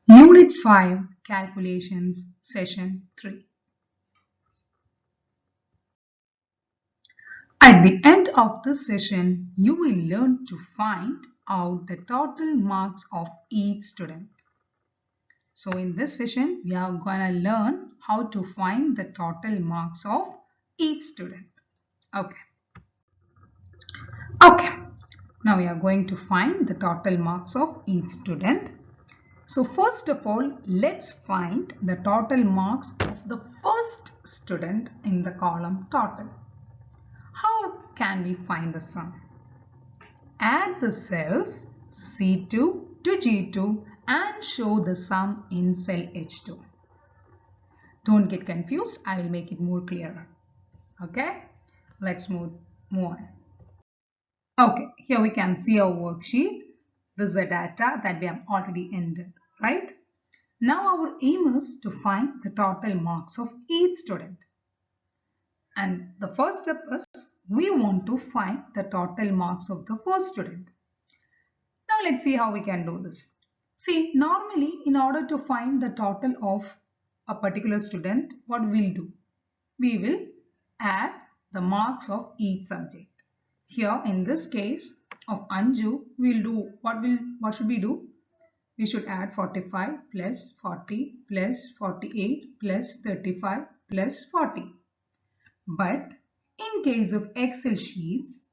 Unit 5 Calculations Session 3. At the end of this session, you will learn to find out the total marks of each student. So in this session, we are going to learn how to find the total marks of each student. Okay. Now we are going to find the total marks of each student. So first of all, let's find the total marks of the first student in the column total. How can we find the sum? Add the cells C2 to G2 and show the sum in cell H2. Don't get confused. I will make it more clearer. Okay, let's move on. Okay, here we can see our worksheet. This is the data that we have already entered, right? Now our aim is to find the total marks of each student. And the first step is we want to find the total marks of the first student. Now let's see how we can do this. See, normally in order to find the total of a particular student, what we'll do? We will add the marks of each subject. Here in this case of Anju, we'll do what should we do? We should add 45 plus 40 plus 48 plus 35 plus 40. But in case of Excel sheets,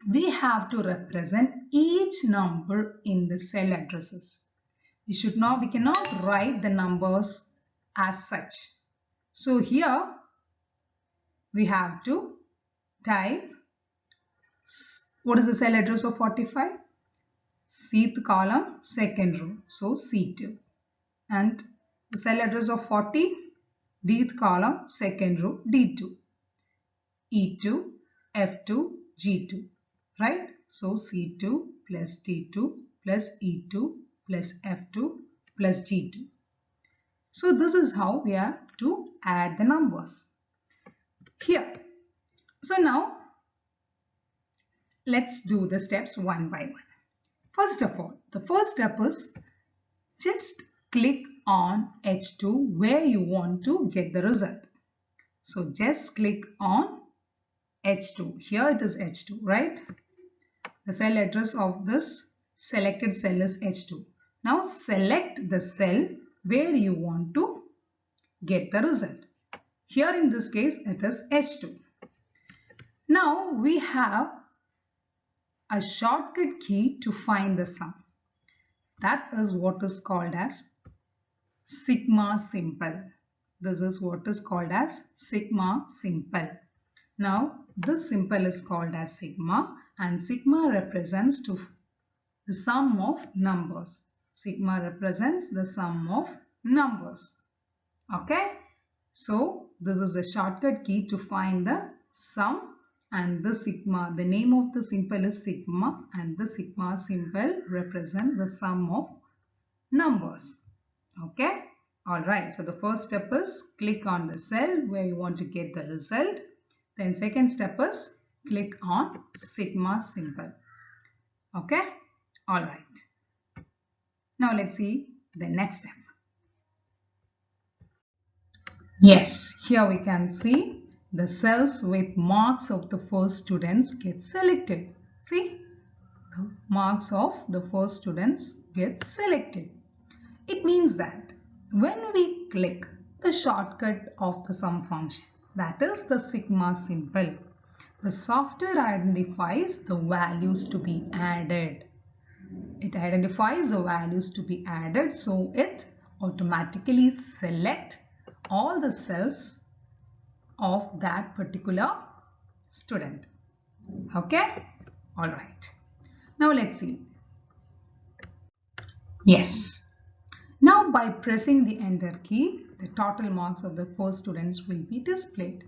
we have to represent each number in the cell addresses. We cannot write the numbers as such. So here we have to type, what is the cell address of 45? Cth column, second row, so C2. And the cell address of 40, dth column, second row, D2. E2, F2, G2, right? So C2 plus D2 plus E2 plus F2 plus G2. So this is how we have to add the numbers here. So now let's do the steps one by one. First of all, the first step is just click on H2 where you want to get the result. So just click on H2. Here it is H2, right? The cell address of this selected cell is H2. Now select the cell where you want to get the result. Here in this case it is H2. Now we have a shortcut key to find the sum. That is what is called as sigma simple. This is what is called as sigma simple. Now this symbol is called as sigma, and sigma represents the sum of numbers. Sigma represents the sum of numbers. Okay, so this is a shortcut key to find the sum, and the sigma, the name of the symbol is sigma, and the sigma symbol represents the sum of numbers. Okay, alright, so the first step is click on the cell where you want to get the result. Then second step is click on sigma symbol. Okay, alright. Now let's see the next step. Yes, here we can see the cells with marks of the first students get selected. See, the marks of the first students get selected. It means that when we click the shortcut of the sum function, that is the sigma symbol, the software identifies the values to be added. It identifies the values to be added, so it automatically selects all the cells of that particular student. Okay, all right. Now let's see. Yes. Now by pressing the enter key, the total marks of the first students will be displayed.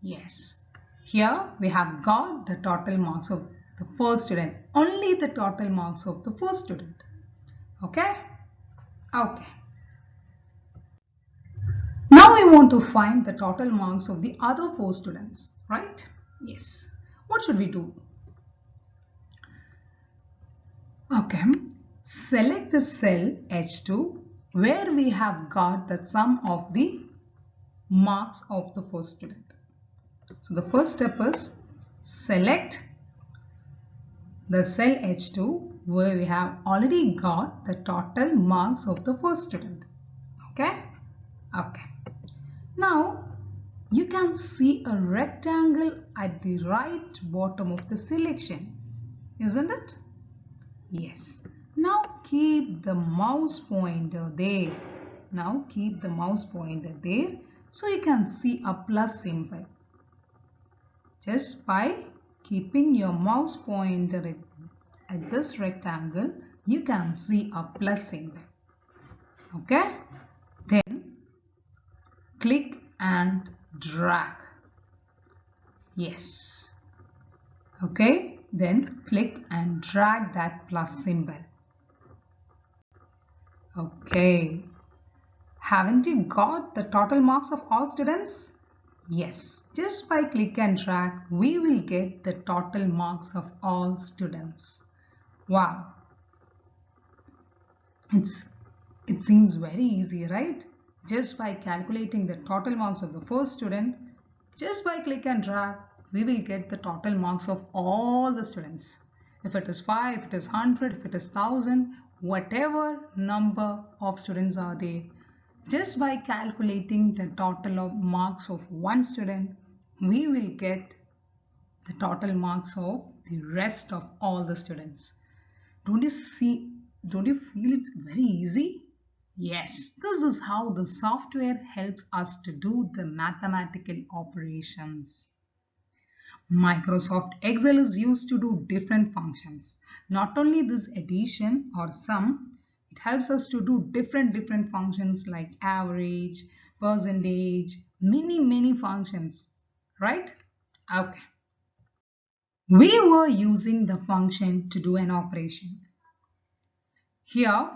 Yes. Here we have got the total marks of the first student. Only the total marks of the first student. Okay? Okay. Now we want to find the total marks of the other 4 students, right? Yes. What should we do? Okay. select the cell H2 where we have got the sum of the marks of the first student. So the first step is select the cell H2 where we have already got the total marks of the first student. Okay? Okay. Now you can see a rectangle at the right bottom of the selection, isn't it? Yes. Now keep the mouse pointer there. Now keep the mouse pointer there so you can see a plus symbol. Just by keeping your mouse pointer at this rectangle, you can see a plus symbol. Okay? Then click and drag. Yes. Okay? Then click and drag that plus symbol. Okay. Haven't you got the total marks of all students? Yes. Just by click and drag, we will get the total marks of all students. Wow. It seems very easy, right? Just by calculating the total marks of the first student, just by click and drag, we will get the total marks of all the students. If it is 5, if it is 100, if it is 1000, whatever number of students are there, just by calculating the total of marks of one student, we will get the total marks of the rest of all the students. Don't you feel it's very easy? Yes, this is how the software helps us to do the mathematical operations. Microsoft Excel is used to do different functions. Not only this addition or sum, it helps us to do different functions like average, percentage, many functions, right? Okay. We were using the function to do an operation. Here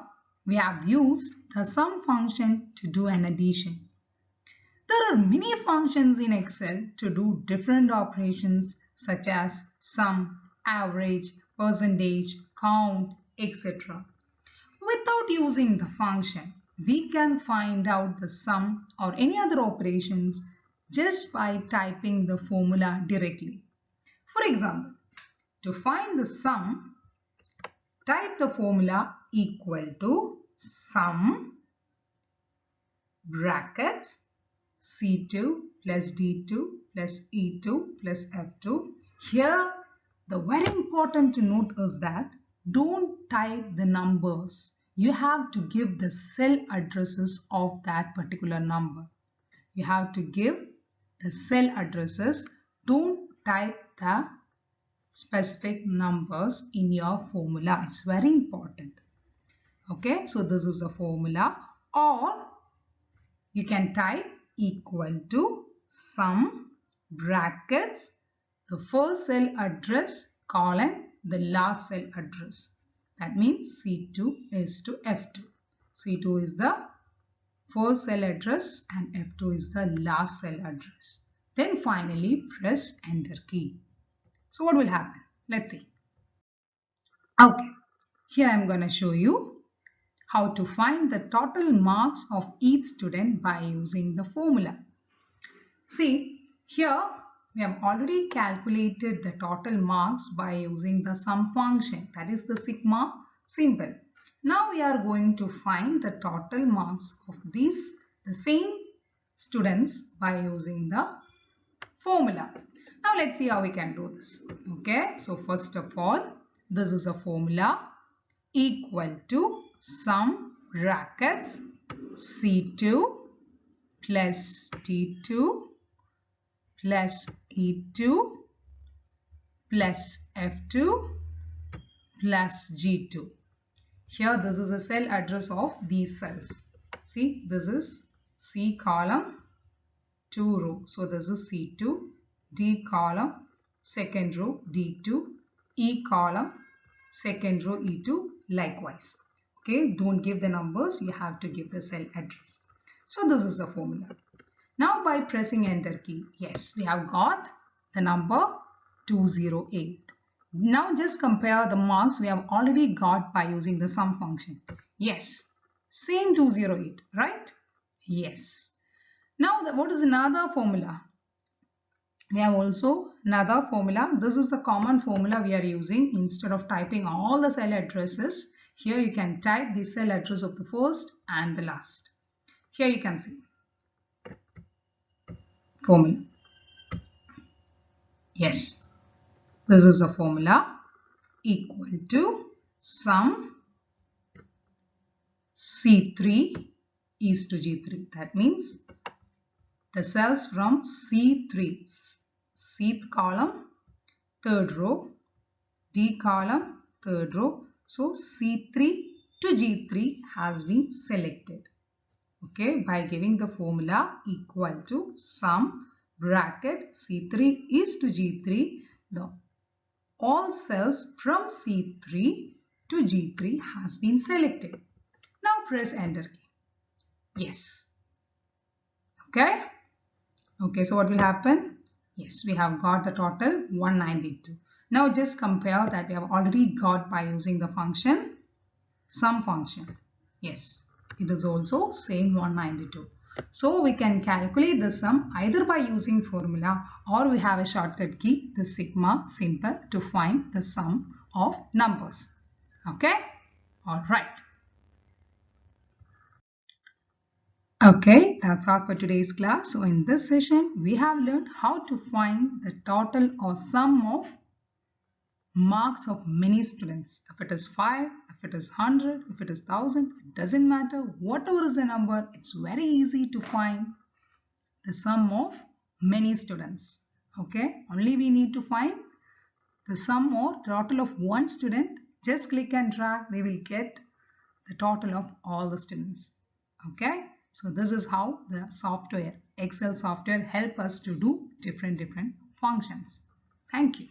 we have used the sum function to do an addition. There are many functions in Excel to do different operations such as sum, average, percentage, count, etc. Without using the function, we can find out the sum or any other operations just by typing the formula directly. For example, to find the sum, type the formula equal to sum brackets C2 plus D2 plus E2 plus F2. Here, the very important to note is that don't type the numbers. You have to give the cell addresses of that particular number. You have to give the cell addresses. Don't type the specific numbers in your formula. It's very important. Okay, so this is a formula, or you can type equal to sum brackets the first cell address colon the last cell address. That means C2 is to F2. C2 is the first cell address and F2 is the last cell address. Then finally press enter key. So what will happen? Let's see. Okay, here I am going to show you how to find the total marks of each student by using the formula. See, here we have already calculated the total marks by using the sum function, that is the sigma symbol. Now we are going to find the total marks of the same students by using the formula. Now let's see how we can do this. Okay, so first of all, this is a formula equal to sum brackets C2 plus D2 plus E2 plus F2 plus G2. Here this is a cell address of these cells. See, this is C column 2 row. So this is C2, D column second row D2, E column second row E2 likewise. Okay, don't give the numbers, you have to give the cell address. So this is the formula. Now by pressing enter key, yes, we have got the number 208. Now just compare the marks we have already got by using the sum function. Yes, same 208, right? Yes. Now what is another formula? We have also another formula. This is the common formula we are using. Instead of typing all the cell addresses, here you can type the cell address of the first and the last. Here you can see formula. Yes, this is the formula equal to sum C3 is to G3. That means the cells from C3, Cth column, third row, D column, third row. So C3 to G3 has been selected. Okay, by giving the formula equal to sum bracket C3 is to G3, the all cells from C3 to G3 has been selected. Now press enter key. Yes. Okay. Okay, so what will happen? Yes, we have got the total 192. Now just compare that we have already got by using the function sum function. Yes, it is also same 192. So we can calculate the sum either by using formula or we have a shortcut key, the sigma simple, to find the sum of numbers. Okay, all right. Okay, that's all for today's class. So in this session, we have learned how to find the total or sum of marks of many students. If it is 5, if it is 100, if it is 1000, it doesn't matter. Whatever is the number, it's very easy to find the sum of many students. Okay, only we need to find the sum or total of one student. Just click and drag, we will get the total of all the students. Okay, so this is how the software, Excel software, help us to do different functions. Thank you.